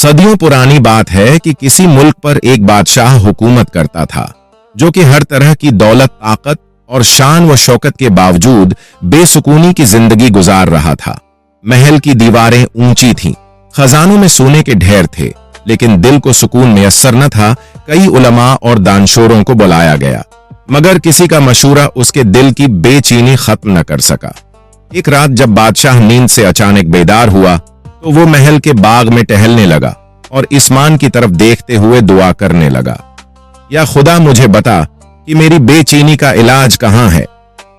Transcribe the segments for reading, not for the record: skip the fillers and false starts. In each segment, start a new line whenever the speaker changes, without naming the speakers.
सदियों पुरानी बात है कि किसी मुल्क पर एक बादशाह हुकूमत करता था जो कि हर तरह की दौलत, ताकत और शान व शौकत के बावजूद बेसुकूनी की जिंदगी गुजार रहा था। महल की दीवारें ऊंची थीं, खजानों में सोने के ढेर थे, लेकिन दिल को सुकून मैसर न था। कई उलमा और दानशोरों को बुलाया गया, मगर किसी का मशूरा उसके दिल की बेचैनी खत्म न कर सका। एक रात जब बादशाह नींद से अचानक बेदार हुआ तो वो महल के बाग में टहलने लगा और आसमान की तरफ देखते हुए दुआ करने लगा, या खुदा मुझे बता कि मेरी बेचैनी का इलाज कहां है।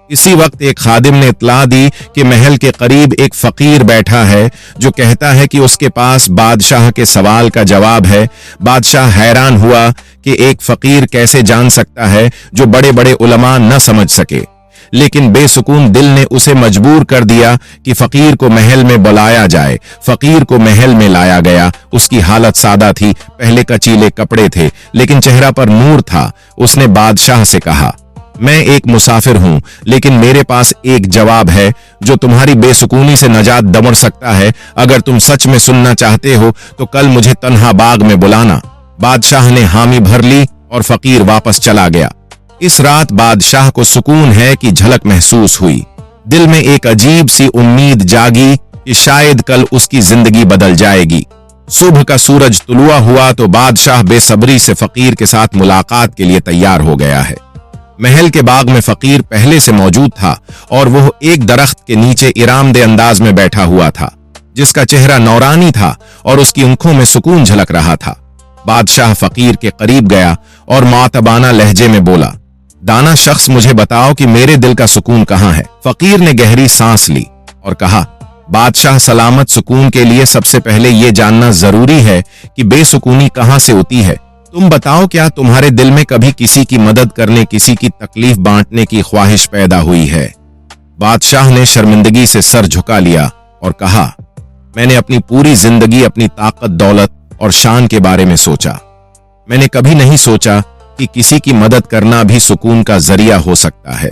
इसी वक्त एक खादिम ने इत्तला दी कि महल के करीब एक फकीर बैठा है जो कहता है कि उसके पास बादशाह के सवाल का जवाब है। बादशाह हैरान हुआ कि एक फकीर कैसे जान सकता है जो बड़े बड़े उलमा न समझ सके, लेकिन बेसुकून दिल ने उसे मजबूर कर दिया कि फकीर को महल में बुलाया जाए। फकीर को महल में लाया गया। उसकी हालत सादा थी, पहले कचीले कपड़े थे, लेकिन चेहरा पर नूर था। उसने बादशाह से कहा, मैं एक मुसाफिर हूं, लेकिन मेरे पास एक जवाब है जो तुम्हारी बेसुकूनी से नजात दमड़ सकता है। अगर तुम सच में सुनना चाहते हो तो कल मुझे तन्हा बाग में बुलाना। बादशाह ने हामी भर ली और फकीर वापस चला गया। इस रात बादशाह को सुकून है कि झलक महसूस हुई। दिल में एक अजीब सी उम्मीद जागी कि शायद कल उसकी जिंदगी बदल जाएगी। सुबह का सूरज तुलुआ हुआ तो बादशाह बेसब्री से फकीर के साथ मुलाकात के लिए तैयार हो गया है। महल के बाग में फकीर पहले से मौजूद था और वह एक दरख्त के नीचे इरामदे अंदाज में बैठा हुआ था, जिसका चेहरा नौरानी था और उसकी आंखों में सुकून झलक रहा था। बादशाह फकीर के करीब गया और मुअत्तबाना लहजे में बोला, दाना शख्स, मुझे बताओ कि मेरे दिल का सुकून कहां है। फकीर ने गहरी सांस ली और कहा, बादशाह, सलामत सुकून के लिए सबसे पहले यह जानना जरूरी है कि बेसुकूनी कहां से होती है। तुम बताओ, क्या तुम्हारे दिल में कभी किसी की मदद करने, किसी की तकलीफ बांटने की ख्वाहिश पैदा हुई है? बादशाह ने शर्मिंदगी से सर झुका लिया और कहा, मैंने अपनी पूरी जिंदगी अपनी ताकत, दौलत और शान के बारे में सोचा। मैंने कभी नहीं सोचा कि किसी की मदद करना भी सुकून का जरिया हो सकता है।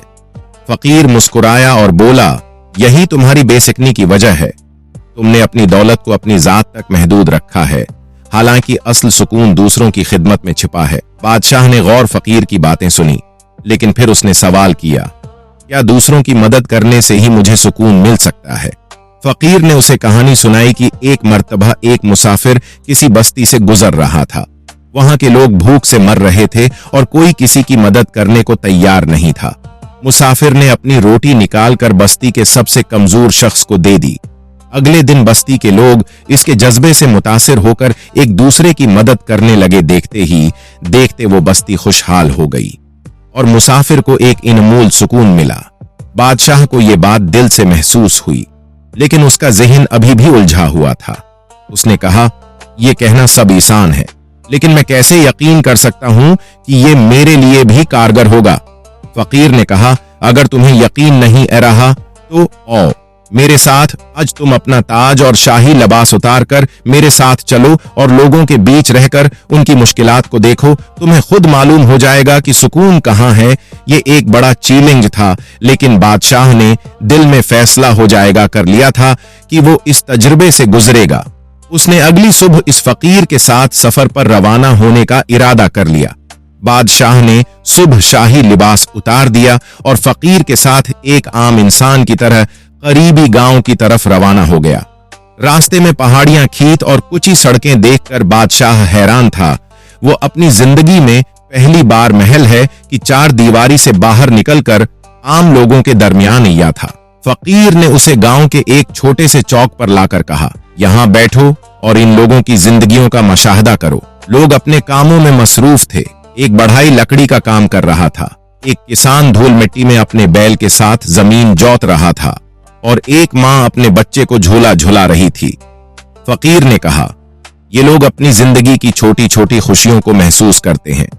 फकीर मुस्कुराया और बोला, यही तुम्हारी बेसिकनी की वजह है। तुमने अपनी दौलत को अपनी जात तक महदूद रखा है, हालांकि असल सुकून दूसरों की खिदमत में छिपा है। बादशाह ने गौर फकीर की बातें सुनी, लेकिन फिर उसने सवाल किया, क्या दूसरों की मदद करने से ही मुझे सुकून मिल सकता है? फकीर ने उसे कहानी सुनाई कि एक मर्तबा एक मुसाफिर किसी बस्ती से गुजर रहा था। वहां के लोग भूख से मर रहे थे और कोई किसी की मदद करने को तैयार नहीं था। मुसाफिर ने अपनी रोटी निकालकर बस्ती के सबसे कमजोर शख्स को दे दी। अगले दिन बस्ती के लोग इसके जज्बे से मुतासिर होकर एक दूसरे की मदद करने लगे। देखते ही देखते वो बस्ती खुशहाल हो गई और मुसाफिर को एक इनमोल सुकून मिला। बादशाह को ये बात दिल से महसूस हुई, लेकिन उसका ज़हन अभी भी उलझा हुआ था। उसने कहा, यह कहना सब आसान है, लेकिन मैं कैसे यकीन कर सकता हूं कि ये मेरे लिए भी कारगर होगा? फकीर ने कहा, अगर तुम्हें यकीन नहीं रहा तो आओ मेरे साथ। आज तुम अपना ताज और शाही लिबास उतार कर मेरे साथ चलो और लोगों के बीच रहकर उनकी मुश्किलात को देखो। तुम्हें खुद मालूम हो जाएगा कि सुकून कहां है। ये एक बड़ा चैलेंज था, लेकिन बादशाह ने दिल में फैसला हो जाएगा कर लिया था कि वो इस तजुर्बे से गुजरेगा। उसने अगली सुबह इस फकीर के साथ सफर पर रवाना होने का इरादा कर लिया। बादशाह ने सुबह शाही लिबास उतार दिया और फकीर के साथ एक आम इंसान की तरह करीबी गांव की तरफ रवाना हो गया। रास्ते में पहाड़ियां, खेत और कुची सड़कें देखकर बादशाह हैरान था। वो अपनी जिंदगी में पहली बार महल है कि चार दीवारी से बाहर निकलकर आम लोगों के दरमियान आया था। फकीर ने उसे गांव के एक छोटे से चौक पर लाकर कहा, यहां बैठो और इन लोगों की जिंदगियों का मशाहदा करो। लोग अपने कामों में मसरूफ थे। एक बढ़ई लकड़ी का काम कर रहा था, एक किसान धूल मिट्टी में अपने बैल के साथ जमीन जोत रहा था और एक मां अपने बच्चे को झूला झुला रही थी। फकीर ने कहा, ये लोग अपनी जिंदगी की छोटी छोटी खुशियों को महसूस करते हैं।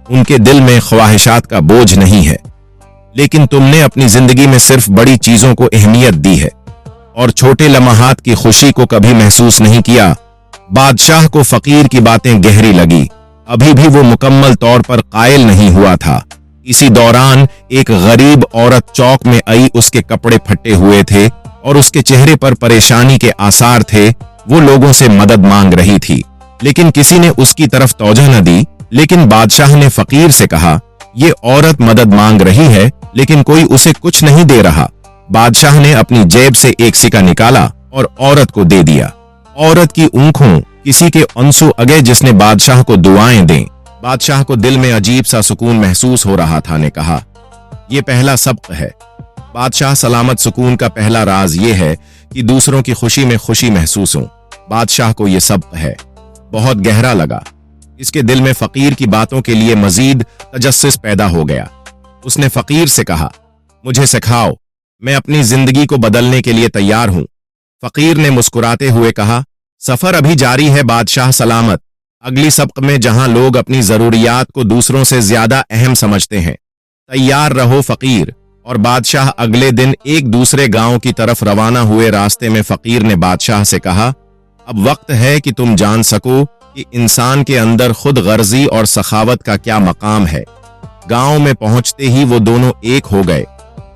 उनके दिल में ख्वाहिशात का बोझ नहीं है, लेकिन तुमने अपनी जिंदगी में सिर्फ बड़ी चीजों को अहमियत दी है और छोटे लम्हात की खुशी को कभी महसूस नहीं किया। बादशाह को फकीर की बातें गहरी लगी। अभी भी वो मुकम्मल तौर पर कायल नहीं हुआ था। इसी दौरान एक गरीब औरत चौक में आई। उसके कपड़े फटे हुए थे और उसके चेहरे पर परेशानी के आसार थे। वो लोगों से मदद मांग रही थी। लेकिन किसी ने उसकी तरफ तवज्जो न दी। लेकिन बादशाह ने फकीर से कहा, ये औरत मदद मांग रही है, लेकिन कोई उसे कुछ नहीं दे रहा। बादशाह ने अपनी जेब से एक सिक्का निकाला और औरत को दे दिया। औरत की आंखों किसी के आंसू अगे जिसने बादशाह को दुआएं दें। बादशाह को दिल में अजीब सा सुकून महसूस हो रहा था। ने कहा, यह पहला सबक है। बादशाह सलामत सुकून का पहला राज ये है कि दूसरों की खुशी में खुशी महसूस हो। बादशाह को यह सबक है, बहुत गहरा लगा। इसके दिल में फकीर की बातों के लिए मजीद तजस्सुस पैदा हो गया। उसने फकीर से कहा, मुझे सिखाओ, मैं अपनी जिंदगी को बदलने के लिए तैयार हूं। फकीर ने मुस्कुराते हुए कहा, सफर अभी जारी है बादशाह सलामत। अगली सबक में जहां लोग अपनी जरूरियात को दूसरों से ज्यादा अहम समझते हैं, तैयार रहो फकीर। और बादशाह अगले दिन एक दूसरे गांव की तरफ रवाना हुए। रास्ते में फकीर ने बादशाह से कहा, अब वक्त है कि तुम जान सको कि इंसान के अंदर खुद गर्जी और सखावत का क्या मकाम है। गांव में पहुंचते ही वो दोनों एक हो गए।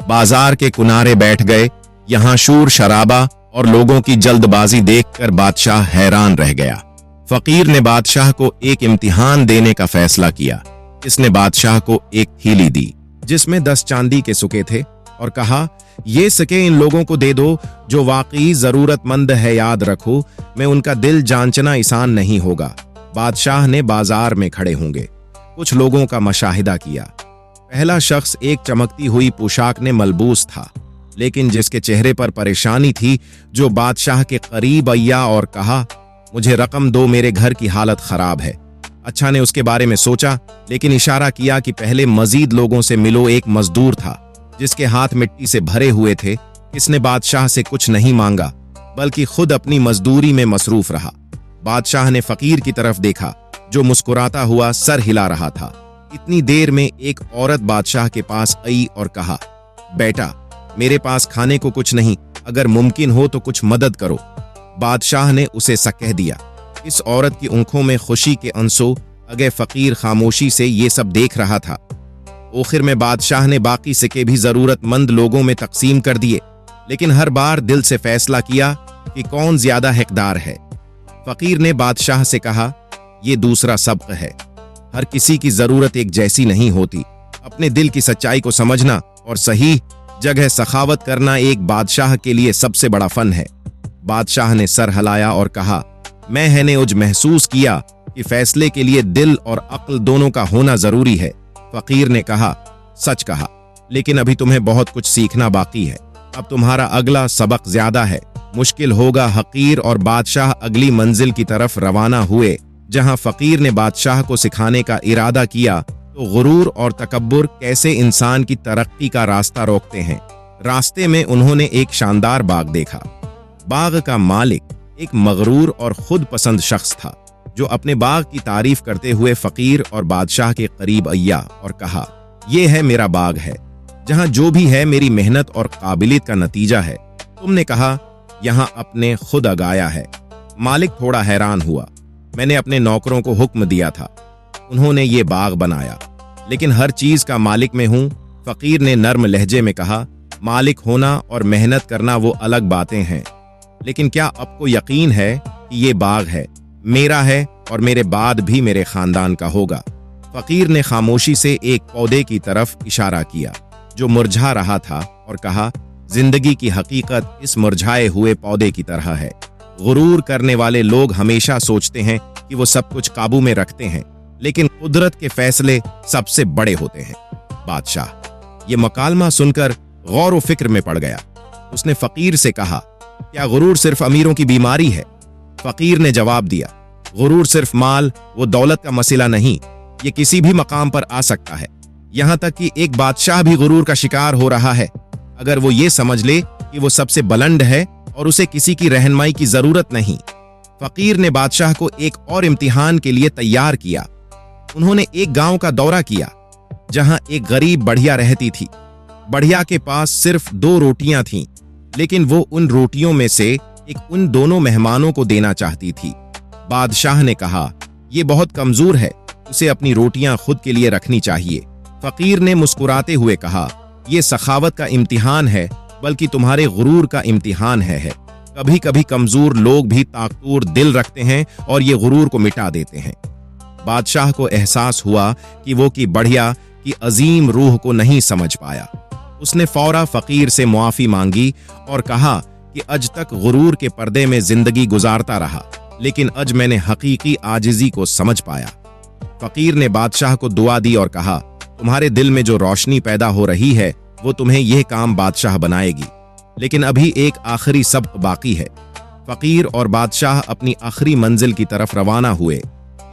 बाजार के किनारे बैठ गए। यहां शोर शराबा और लोगों की जल्दबाजी देखकर बादशाह हैरान रह गया। फकीर ने बादशाह को एक इम्तिहान देने का फैसला किया। इसने बादशाह को एक थैली दी जिसमें 10 चांदी के सिक्के थे और कहा, ये सिक्के इन लोगों को दे दो जो वाकई जरूरतमंद है। याद रखो, मैं उनका दिल जांचना आसान नहीं होगा। बादशाह ने बाजार में खड़े होंगे कुछ लोगों का मुशाहिदा किया। पहला शख्स एक चमकती हुई पोशाक ने मलबूस था, लेकिन जिसके चेहरे पर परेशानी थी, जो बादशाह के करीब आया और कहा, मुझे रकम दो, मेरे घर की हालत खराब है। अच्छा ने उसके बारे में सोचा, लेकिन इशारा किया कि पहले मजीद लोगों से मिलो। एक मजदूर था जिसके हाथ मिट्टी से भरे हुए थे। इसने बादशाह से कुछ नहीं मांगा, बल्कि खुद अपनी मजदूरी में मसरूफ रहा। बादशाह ने फकीर की तरफ देखा जो मुस्कुराता हुआ सर हिला रहा था। इतनी देर में एक औरत बादशाह के पास आई और कहा, बेटा, मेरे पास खाने को कुछ नहीं, अगर मुमकिन हो तो कुछ मदद करो। बादशाह ने उसे कह दिया। इस औरत की आंखों में खुशी के आंसू अगे फकीर खामोशी से ये सब देख रहा था। आखिर में बादशाह ने बाकी सिक्के भी जरूरतमंद लोगों में तकसीम कर दिए, लेकिन हर बार दिल से फैसला किया कि कौन ज्यादा हकदार है। फकीर ने बादशाह से कहा, यह दूसरा सबक है, हर किसी की जरूरत एक जैसी नहीं होती। अपने दिल की सच्चाई को समझना और सही जगह सखावत करना एक बादशाह के लिए सबसे बड़ा फन है। बादशाह ने सर हिलाया और कहा, मैं हैने उज महसूस किया कि फैसले के लिए दिल और अक्ल दोनों का होना जरूरी है। फकीर ने कहा, सच कहा, लेकिन अभी तुम्हें बहुत कुछ सीखना बाकी है। अब तुम्हारा अगला सबक ज्यादा है, मुश्किल होगा। हकीर और बादशाह अगली मंजिल की तरफ रवाना हुए। जहां फकीर ने बादशाह को सिखाने का इरादा किया तो गुरूर और तकब्बुर कैसे इंसान की तरक्की का रास्ता रोकते हैं। रास्ते में उन्होंने एक शानदार बाग देखा। बाग का मालिक एक मगरूर और खुद पसंद शख्स था, जो अपने बाग की तारीफ करते हुए फकीर और बादशाह के करीब आया और कहा, यह है मेरा बाग है, जहां जो भी है मेरी मेहनत और काबिलियत का नतीजा है। तुमने कहा यहां अपने खुद उगाया है। मालिक थोड़ा हैरान हुआ। मैंने अपने नौकरों को हुक्म दिया था, उन्होंने ये बाग बनाया, लेकिन हर चीज का मालिक मैं हूं। फकीर ने नर्म लहजे में कहा, मालिक होना और मेहनत करना वो अलग बातें हैं, लेकिन क्या आपको यकीन है कि ये बाग है, मेरा है और मेरे बाद भी मेरे खानदान का होगा। फकीर ने खामोशी से एक पौधे की तरफ इशारा किया जो मुरझा रहा था और कहा, जिंदगी की हकीकत इस मुरझाए हुए पौधे की तरह है। गुरूर करने वाले लोग हमेशा सोचते हैं कि वो सब कुछ काबू में रखते हैं, लेकिन कुदरत के फैसले सबसे बड़े होते हैं। बादशाह ये मकालमा सुनकर गौर व फिक्र में पड़ गया। उसने फकीर से कहा, क्या गुरूर सिर्फ अमीरों की बीमारी है? फकीर ने जवाब दिया, गुरूर सिर्फ माल वो दौलत का मसला नहीं, ये किसी भी मकाम पर आ सकता है। यहां तक कि एक बादशाह भी गुरूर का शिकार हो रहा है, अगर वो ये समझ ले कि वो सबसे बुलंद है और उसे किसी की रहनुमाई की जरूरत नहीं। फकीर ने बादशाह को एक और इम्तिहान के लिए तैयार किया। उन्होंने एक गांव का दौरा किया जहां एक गरीब बढ़िया रहती थी। बढ़िया के पास सिर्फ 2 रोटियां थीं, लेकिन वो उन रोटियों में से एक उन दोनों मेहमानों को देना चाहती थी। बादशाह ने कहा, ये बहुत कमजोर है, उसे अपनी रोटियां खुद के लिए रखनी चाहिए। फकीर ने मुस्कुराते हुए कहा, यह सखावत का इम्तिहान है, बल्कि तुम्हारे गुरूर का इम्तिहान है। कभी कभी कमजोर लोग भी ताकतूर दिल रखते हैं और ये गुरूर को मिटा देते हैं। बादशाह को एहसास हुआ कि वो की बढ़िया की अजीम रूह को नहीं समझ पाया। उसने फौरा फकीर से मुआफी मांगी और कहा कि अज तक गुरूर के पर्दे में जिंदगी गुजारता रहा, लेकिन अज मैंने हकीकी आजिजी को समझ पाया। फकीर ने बादशाह को दुआ दी और कहा, तुम्हारे दिल में जो रोशनी पैदा हो रही है वो तुम्हें यह काम बादशाह बनाएगी, लेकिन अभी एक आखिरी सबक बाकी है। फकीर और बादशाह अपनी आखिरी मंजिल की तरफ रवाना हुए।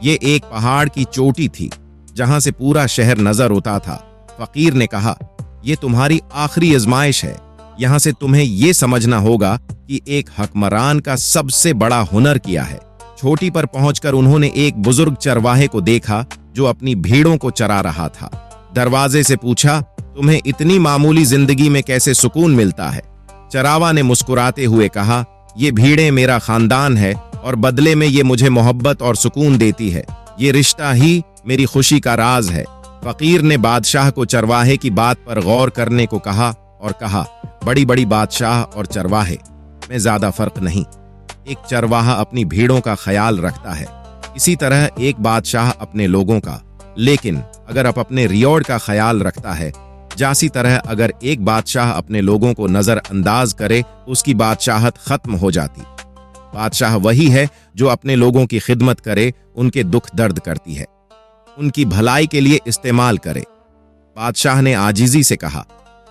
ये एक पहाड़ की चोटी थी जहां से पूरा शहर नजर होता था। फकीर ने कहा, ये तुम्हारी आखिरी आजमाइश है। यहां से तुम्हें यह समझना होगा कि एक हुक्मरान का सबसे बड़ा हुनर क्या है। चोटी पर पहुंचकर उन्होंने एक बुजुर्ग चरवाहे को देखा जो अपनी भेड़ों को चरा रहा था। दरवाजे से पूछा, तुम्हें इतनी मामूली जिंदगी में कैसे सुकून मिलता है? चरावा ने मुस्कुराते हुए कहा, ये भीड़ें मेरा खानदान है और बदले में ये मुझे मोहब्बत और सुकून देती है। ये रिश्ता ही मेरी खुशी का राज है। फकीर ने बादशाह को चरवाहे की बात पर गौर करने को कहा और कहा, बड़ी बड़ी बादशाह और चरवाहे में ज्यादा फर्क नहीं। एक चरवाहा अपनी भीड़ों का ख्याल रखता है, इसी तरह एक बादशाह अपने लोगों का। लेकिन अगर आप अपने रियोड़ का ख्याल रखता है, जासी तरह अगर एक बादशाह अपने लोगों को नजरअंदाज करे, उसकी बादशाहत खत्म हो जाती। बादशाह वही है जो अपने लोगों की खिदमत करे, उनके दुख दर्द करती है, उनकी भलाई के लिए इस्तेमाल करे। बादशाह ने आजिजी से कहा,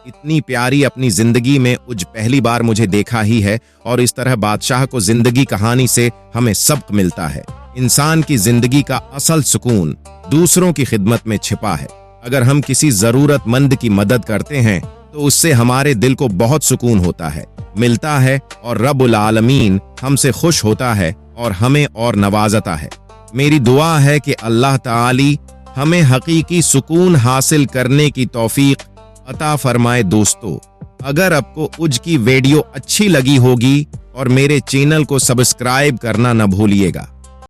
इतनी प्यारी अपनी जिंदगी में उज पहली बार मुझे देखा ही है। और इस तरह बादशाह को जिंदगी कहानी से हमें सबक मिलता है। इंसान की जिंदगी का असल सुकून दूसरों की खिदमत में छिपा है। अगर हम किसी जरूरतमंद की मदद करते हैं तो उससे हमारे दिल को बहुत सुकून होता है, मिलता है, और रब्बुल आलमीन हमसे खुश होता है और हमें और नवाजता है। मेरी दुआ है कि अल्लाह ताली हमें हकीकी सुकून हासिल करने की तौफीक अता फरमाए। दोस्तों, अगर आपको उज की वीडियो अच्छी लगी होगी और मेरे चैनल को सब्सक्राइब करना न भूलिएगा।